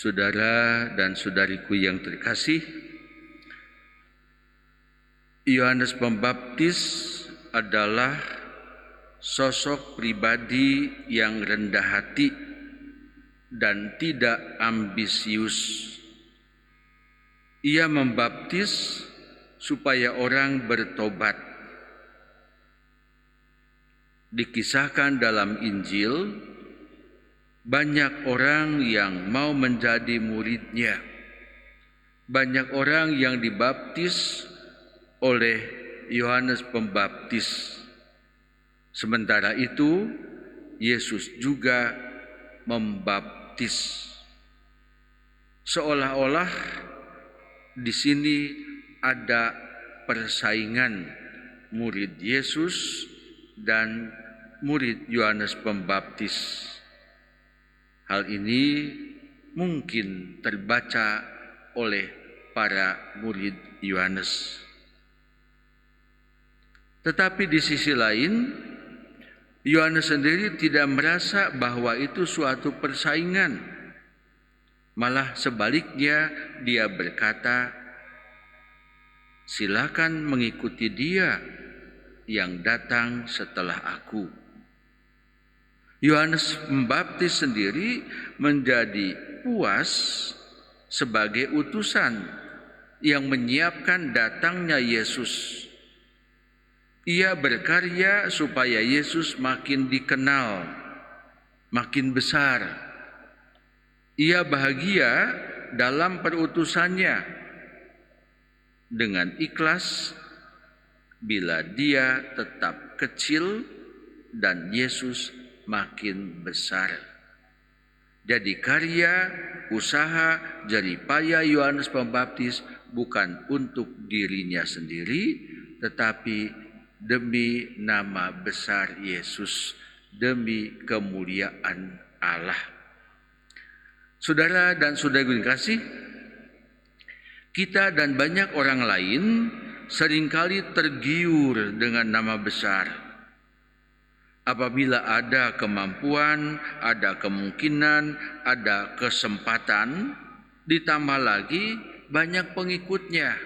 Saudara dan saudariku yang terkasih, Yohanes Pembaptis adalah sosok pribadi yang rendah hati dan tidak ambisius. Ia membaptis supaya orang bertobat. Dikisahkan dalam Injil, banyak orang yang mau menjadi muridnya. Banyak orang yang dibaptis oleh Yohanes Pembaptis. Sementara itu, Yesus juga membaptis. Seolah-olah di sini ada persaingan murid Yesus dan murid Yohanes Pembaptis. Hal ini mungkin terbaca oleh para murid Yohanes. Tetapi di sisi lain, Yohanes sendiri tidak merasa bahwa itu suatu persaingan. Malah sebaliknya dia berkata, "Silakan mengikuti dia yang datang setelah aku." Yohanes Pembaptis sendiri menjadi puas sebagai utusan yang menyiapkan datangnya Yesus. Ia berkarya supaya Yesus makin dikenal, makin besar. Ia bahagia dalam perutusannya dengan ikhlas bila dia tetap kecil dan Yesus makin besar. Jadi karya, usaha, jeripaya Yohanes Pembaptis bukan untuk dirinya sendiri, tetapi demi nama besar Yesus, demi kemuliaan Allah. Saudara dan saudari yang kasih, kita dan banyak orang lain seringkali tergiur dengan nama besar. Apabila ada kemampuan, ada kemungkinan, ada kesempatan, ditambah lagi banyak pengikutnya,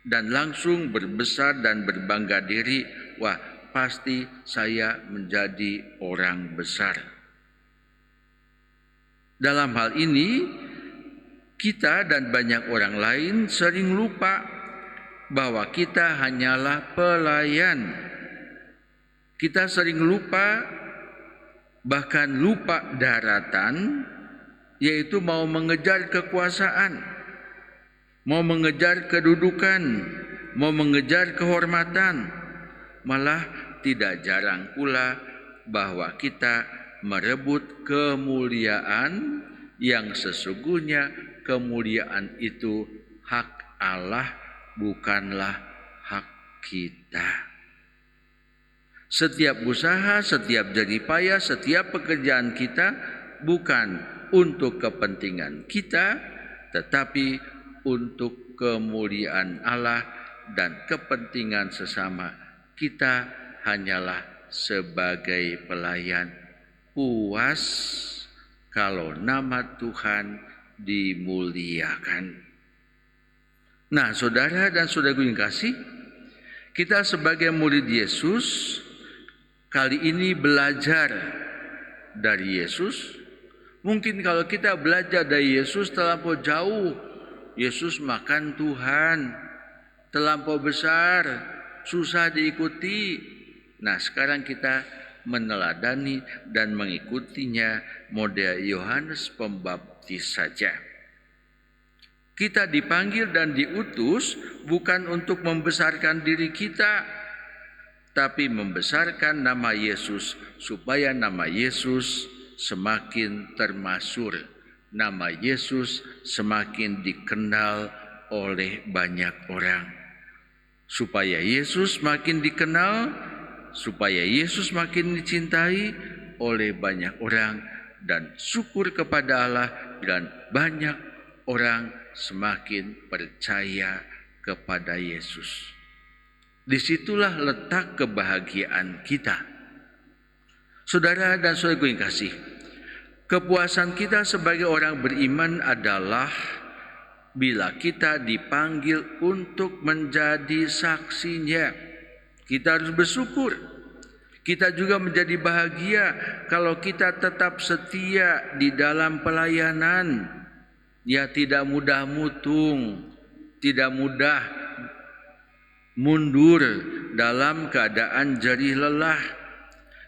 dan langsung berbesar dan berbangga diri, wah pasti saya menjadi orang besar. Dalam hal ini, kita dan banyak orang lain sering lupa bahwa kita hanyalah pelayan. Kita sering lupa, bahkan lupa daratan, yaitu mau mengejar kekuasaan, mau mengejar kedudukan, mau mengejar kehormatan. Malah tidak jarang pula bahwa kita merebut kemuliaan yang sesungguhnya kemuliaan itu hak Allah, bukanlah hak kita. Setiap usaha, setiap jeripaya, setiap pekerjaan kita bukan untuk kepentingan kita, tetapi untuk kemuliaan Allah dan kepentingan sesama. Kita hanyalah sebagai pelayan, puas kalau nama Tuhan dimuliakan. Nah, saudara dan saudaraku yang kasih, kita sebagai murid Yesus kali ini belajar dari Yesus. Mungkin kalau kita belajar dari Yesus terlampau jauh, Yesus makan Tuhan, terlampau besar, susah diikuti. Nah, sekarang kita meneladani dan mengikutinya model Yohanes Pembaptis saja. Kita dipanggil dan diutus bukan untuk membesarkan diri kita, tapi membesarkan nama Yesus supaya nama Yesus semakin termasyhur, nama Yesus semakin dikenal oleh banyak orang. Supaya Yesus makin dikenal, supaya Yesus makin dicintai oleh banyak orang, dan syukur kepada Allah dan banyak orang semakin percaya kepada Yesus. Disitulah letak kebahagiaan kita. Saudara dan saudaraku yang kasih, Kepuasan kita sebagai orang beriman adalah bila kita dipanggil untuk menjadi saksinya. Kita harus bersyukur. Kita juga menjadi bahagia kalau kita tetap setia di dalam pelayanan. Ya, tidak mudah mutung, tidak mudah mundur dalam keadaan jerih lelah.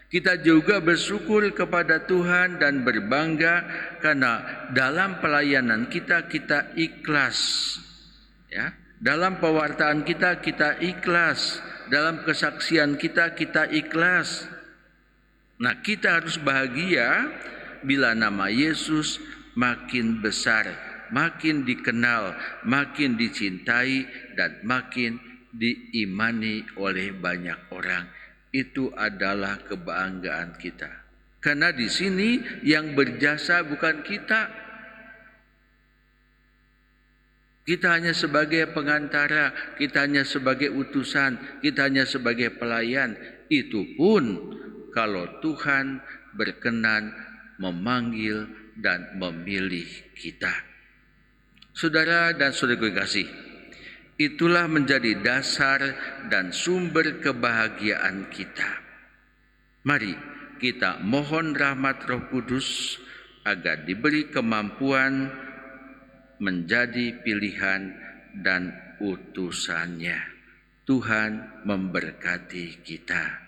Kita juga bersyukur kepada Tuhan dan berbangga karena dalam pelayanan kita ikhlas. Ya, dalam pewartaan kita ikhlas, dalam kesaksian kita ikhlas. Nah, kita harus bahagia bila nama Yesus makin besar, makin dikenal, makin dicintai, dan makin diimani oleh banyak orang. Itu adalah kebanggaan kita. Karena di sini yang berjasa bukan kita. Kita hanya sebagai pengantara, kita hanya sebagai utusan, kita hanya sebagai pelayan. Itu pun kalau Tuhan berkenan memanggil dan memilih kita. Saudara dan saudaraku kasih, itulah menjadi dasar dan sumber kebahagiaan kita. Mari kita mohon rahmat Roh Kudus agar diberi kemampuan menjadi pilihan dan utusannya. Tuhan memberkati kita.